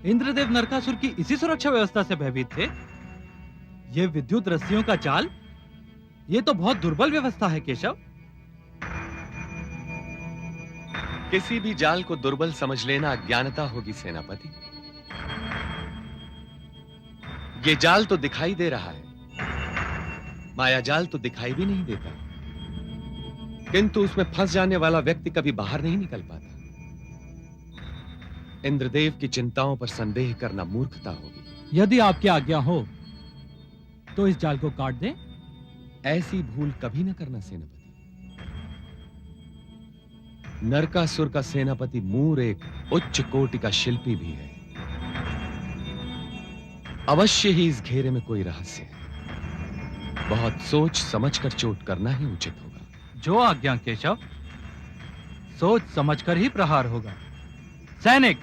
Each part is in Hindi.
इंद्रदेव नरकासुर की इसी सुरक्षा व्यवस्था से भयभीत थे। ये विद्युत रस्सियों का जाल, ये तो बहुत दुर्बल व्यवस्था है केशव। किसी भी जाल को दुर्बल समझ लेना अज्ञानता होगी सेनापति। ये जाल तो दिखाई दे रहा है, माया जाल तो दिखाई भी नहीं देता, किंतु उसमें फंस जाने वाला व्यक्ति कभी बाहर नहीं निकल पाता। इंद्रदेव की चिंताओं पर संदेह करना मूर्खता होगी। यदि आपकी आज्ञा हो तो इस जाल को काट दें। ऐसी भूल कभी न करना सेनापति। नरकासुर का सेनापति मूर एक उच्च कोटि का शिल्पी भी है। अवश्य ही इस घेरे में कोई रहस्य है। बहुत सोच समझकर चोट करना ही उचित होगा। जो आज्ञा केशव, सोच समझकर ही प्रहार होगा। सैनिक,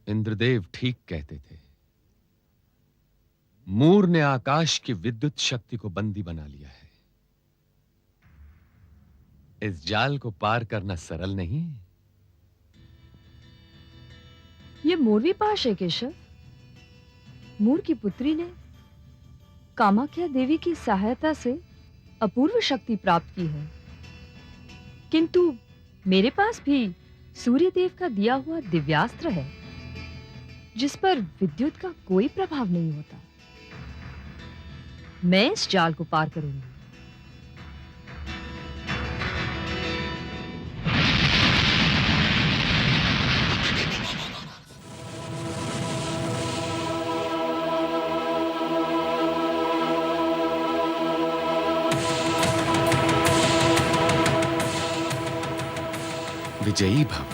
इंद्रदेव ठीक कहते थे। मूर ने आकाश की विद्युत शक्ति को बंदी बना लिया है। इस जाल को पार करना सरल नहीं है। ये मोरवी पाश है केशव। मूर की पुत्री ने कामाख्या देवी की सहायता से अपूर्व शक्ति प्राप्त की है, किंतु मेरे पास भी सूर्य देव का दिया हुआ दिव्यास्त्र है, जिस पर विद्युत का कोई प्रभाव नहीं होता। मैं इस जाल को पार करूंगी। विजयी भव।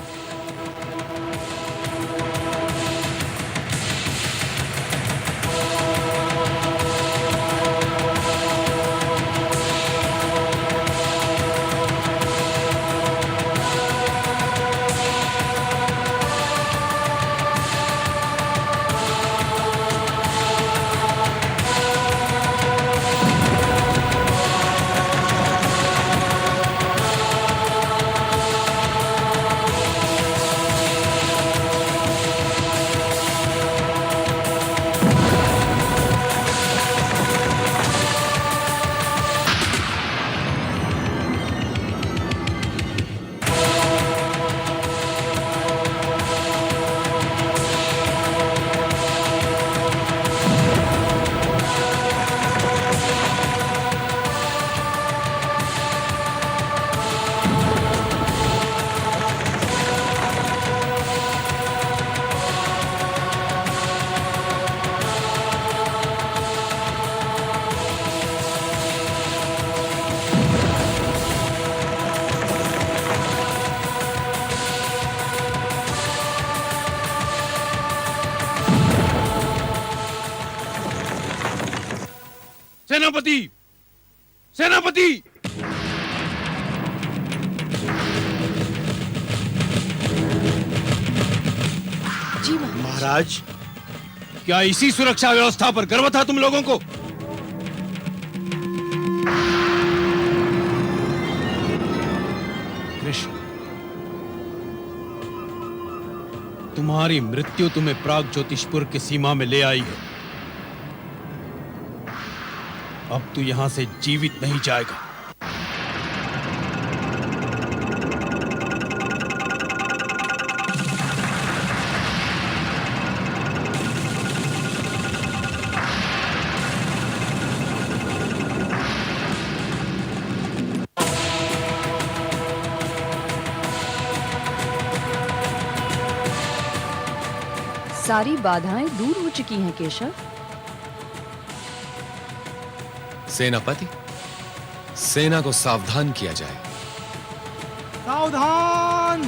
सेनापति, सेनापति! जी महाराज, क्या इसी सुरक्षा व्यवस्था पर गर्व था तुम लोगों को? कृष्ण, तुम्हारी मृत्यु तुम्हें प्राग ज्योतिषपुर की सीमा में ले आई है। अब तू यहां से जीवित नहीं जाएगा। सारी बाधाएं दूर हो चुकी हैं केशव। सेनापति, सेना को सावधान किया जाए। सावधान!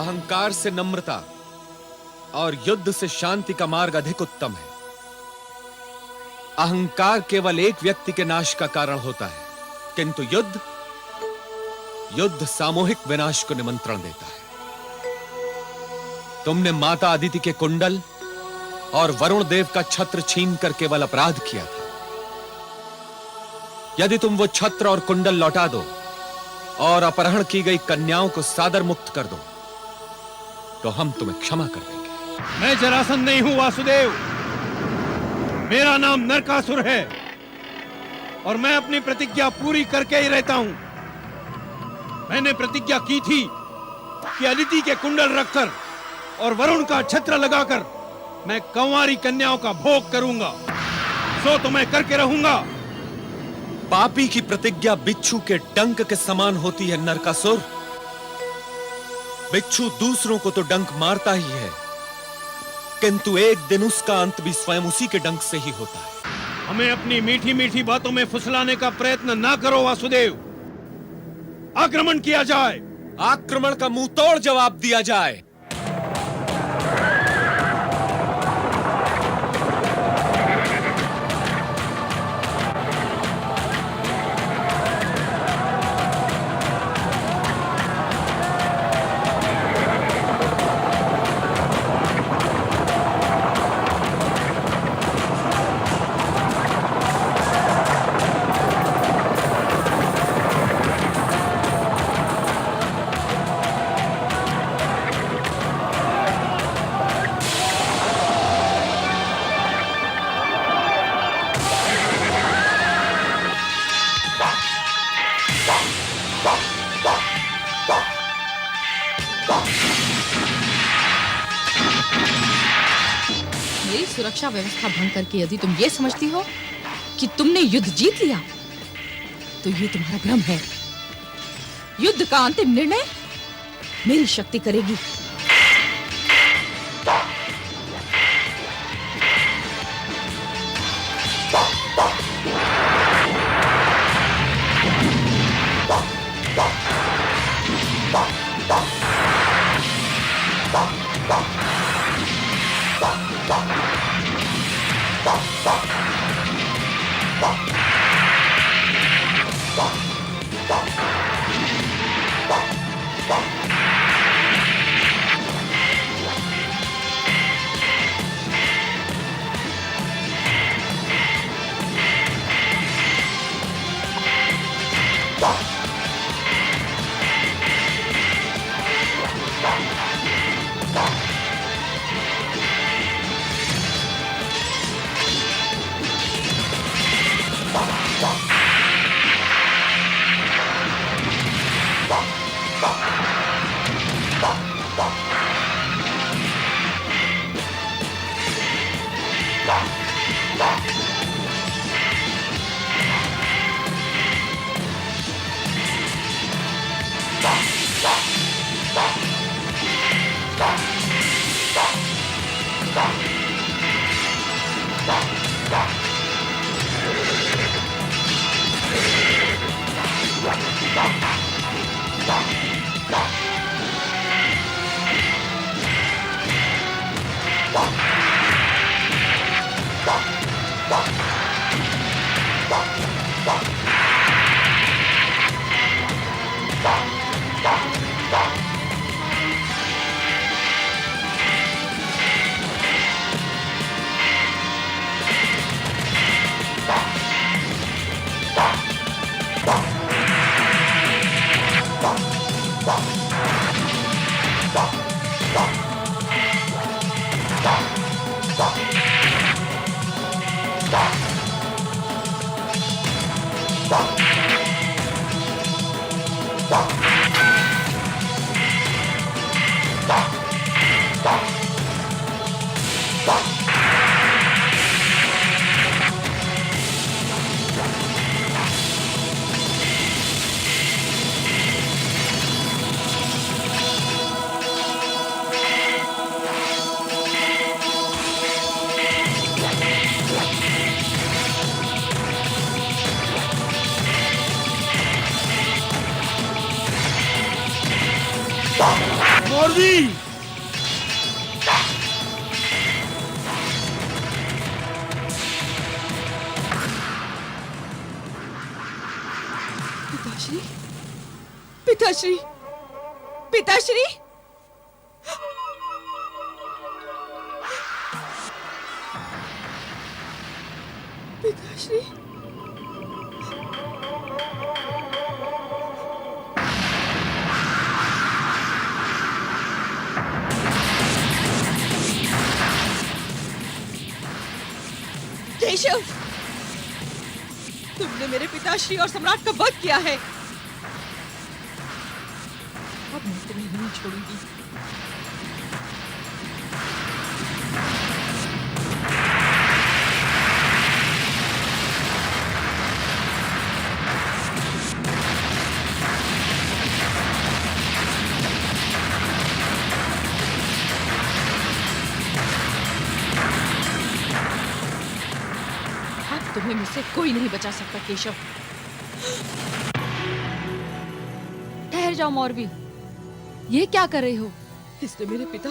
अहंकार से नम्रता और युद्ध से शांति का मार्ग अधिक उत्तम है। अहंकार केवल एक व्यक्ति के नाश का कारण होता है, किंतु युद्ध सामूहिक विनाश को निमंत्रण देता है। तुमने माता अदिति के कुंडल और वरुण देव का छत्र छीनकर केवल अपराध किया था। यदि तुम वो छत्र और कुंडल लौटा दो और अपहरण की गई कन्याओं को सादर मुक्त कर दो, तो हम तुम्हें क्षमा कर देंगे। मैं जरासंध नहीं हूं वासुदेव, मेरा नाम नरकासुर है और मैं अपनी प्रतिज्ञा पूरी करके ही रहता हूं। मैंने प्रतिज्ञा की थी कि अदिति के कुंडल रखकर और वरुण का छत्र लगाकर मैं कंवारी कन्याओं का भोग करूंगा, सो तो मैं करके रहूंगा। पापी की प्रतिज्ञा बिच्छू के डंक के समान होती है नरकासुर। बिच्छू दूसरों को तो डंक मारता ही है, किंतु एक दिन उसका अंत भी स्वयं उसी के डंक से ही होता है। हमें अपनी मीठी मीठी बातों में फुसलाने का प्रयत्न ना करो वासुदेव। आक्रमण किया जाए। आक्रमण का मुंह तोड़ जवाब दिया जाए। मेरी सुरक्षा व्यवस्था भंग करके यदि तुम ये समझती हो कि तुमने युद्ध जीत लिया, तो ये तुम्हारा भ्रम है। युद्ध का अंतिम निर्णय मेरी शक्ति करेगी। मोरवी! पिताश्री, पिताश्री, पिताश्री! पिताश्री! केशव, तुमने मेरे पिताश्री और सम्राट का वध किया है। अब मैं तुम्हें नहीं छोड़ूंगी। अब तुम्हें मुझसे कोई नहीं बचा सकता केशव। ठहर जाओ मौरवी, ये क्या कर रही हो? इसने मेरे पिता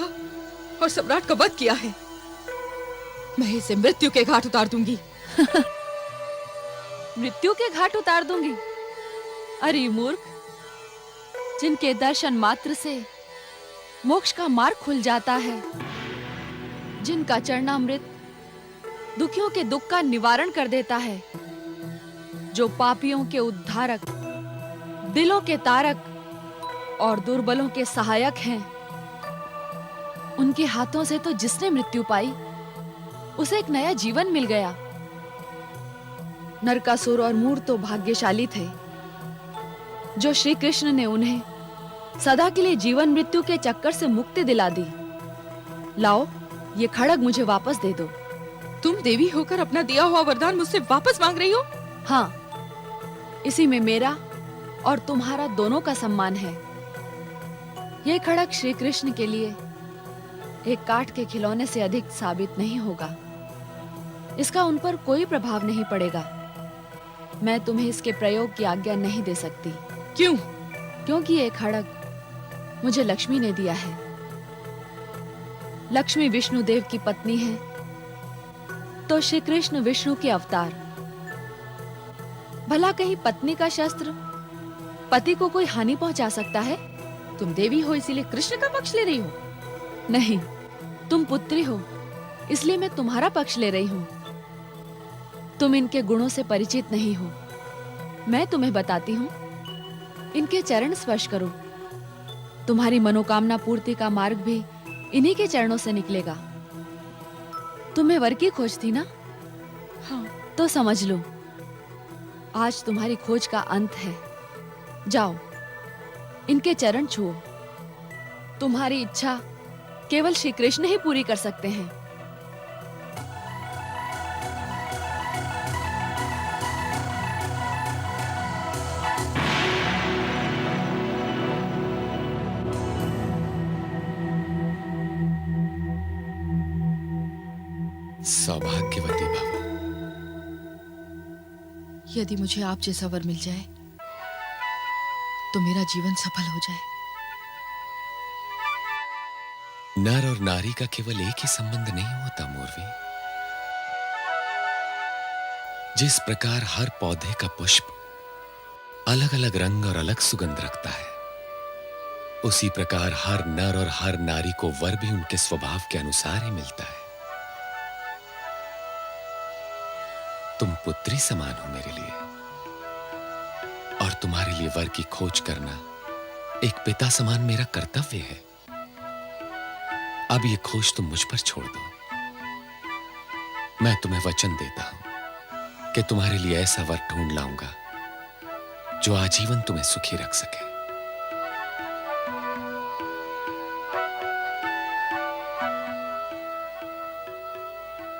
और सम्राट का वध किया है। मैं इसे मृत्यु के घाट उतार दूंगी। मृत्यु के घाट उतार दूंगी? अरे मूर्ख, जिनके दर्शन मात्र से मोक्ष का मार्ग खुल जाता है, जिनका चरणामृत दुखियों के दुख का निवारण कर देता है, जो पापियों के उद्धारक, दिलों के तारक और दुर्बलों के सहायक हैं, उनके हाथों से तो जिसने मृत्यु पाई उसे एक नया जीवन मिल गया। नरकासुर और मूर तो भाग्यशाली थे जो श्री कृष्ण ने उन्हें सदा के लिए जीवन मृत्यु के चक्कर से मुक्ति दिला दी। लाओ, ये खड़ग मुझे वापस दे दो। तुम देवी होकर अपना दिया हुआ वरदान मुझसे वापस मांग रही हो? हाँ, इसी में मेरा और तुम्हारा दोनों का सम्मान है। ये खड़ग श्री कृष्ण के लिए एक काठ के खिलौने से अधिक साबित नहीं होगा। इसका उन पर कोई प्रभाव नहीं पड़ेगा। मैं तुम्हें इसके प्रयोग की आज्ञा नहीं दे सकती। क्यों? क्योंकि ये खड़ग मुझे लक्ष्मी ने दिया है। लक्ष्मी विष्णु देव की पत्नी है, तो श्री कृष्ण विष्णु के अवतार। भला कहीं पत्नी का शस्त्र पति को कोई हानि पहुंचा सकता है? तुम देवी हो इसीलिए कृष्ण का पक्ष ले रही हो? नहीं, तुम पुत्री हो इसलिए मैं तुम्हारा पक्ष ले रही हूं। तुम इनके गुणों से परिचित नहीं हो, मैं तुम्हें बताती हूं। इनके चरण स्पर्श करो, तुम्हारी मनोकामना पूर्ति का मार्ग भी इन्हीं के चरणों से निकलेगा। तुम्हें वर की खोज थी ना? हाँ। तो समझ लो, आज तुम्हारी खोज का अंत है। जाओ, इनके चरण छुओ। तुम्हारी इच्छा केवल श्री कृष्ण ही पूरी कर सकते हैं। सौभाग्यवती भव। यदि मुझे आप जैसा वर मिल जाए तो मेरा जीवन सफल हो जाए। नर और नारी का केवल एक ही संबंध नहीं होता मोरवी। जिस प्रकार हर पौधे का पुष्प अलग अलग रंग और अलग सुगंध रखता है, उसी प्रकार हर नर और हर नारी को वर भी उनके स्वभाव के अनुसार ही मिलता है। तुम पुत्री समान हो मेरे लिए, और तुम्हारे लिए वर की खोज करना एक पिता समान मेरा कर्तव्य है। अब ये खोज तुम मुझ पर छोड़ दो। मैं तुम्हें वचन देता हूं कि तुम्हारे लिए ऐसा वर ढूंढ लाऊंगा जो आजीवन तुम्हें सुखी रख सके।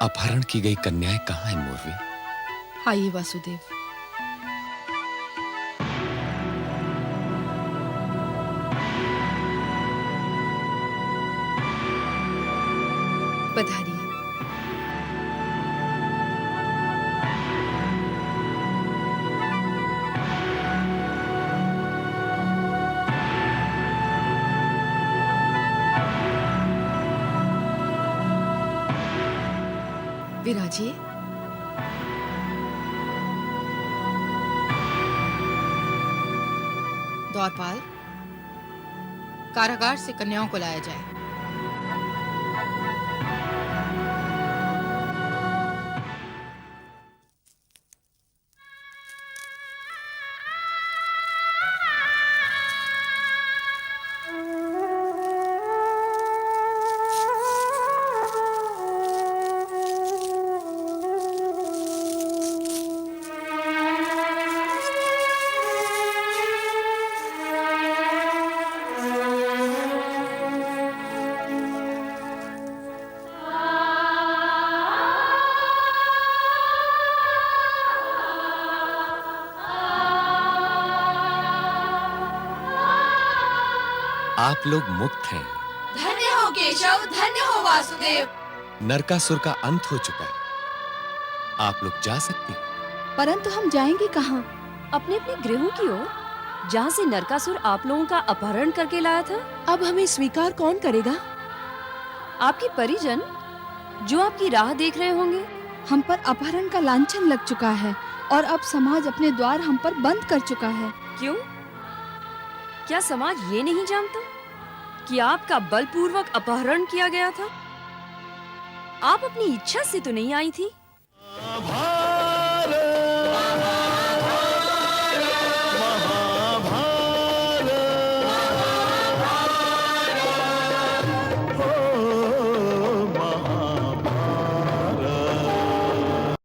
अपहरण की गई कन्याएं कहां हैं मोरवी? आइए वासुदेव। पधारिए। विराजिए। द्वारपाल, कारागार से कन्याओं को लाया जाए। आप लोग मुक्त हैं। धन्य हो केशव, धन्य हो वासुदेव। नरकासुर का अंत हो चुका है। आप लोग जा सकती हैं। परंतु हम जाएंगे कहाँ? अपने अपने गृहों की ओर, जहाँ से नरकासुर आप लोगों का अपहरण करके लाया था। अब हमें स्वीकार कौन करेगा? आपके परिजन, जो आपकी राह देख रहे होंगे। हम पर अपहरण का लांछन लग चुका है और अब समाज अपने द्वार हम पर बंद कर चुका है। क्यों? क्या समाज ये नहीं जानता कि आपका बलपूर्वक अपहरण किया गया था? आप अपनी इच्छा से तो नहीं आई थी।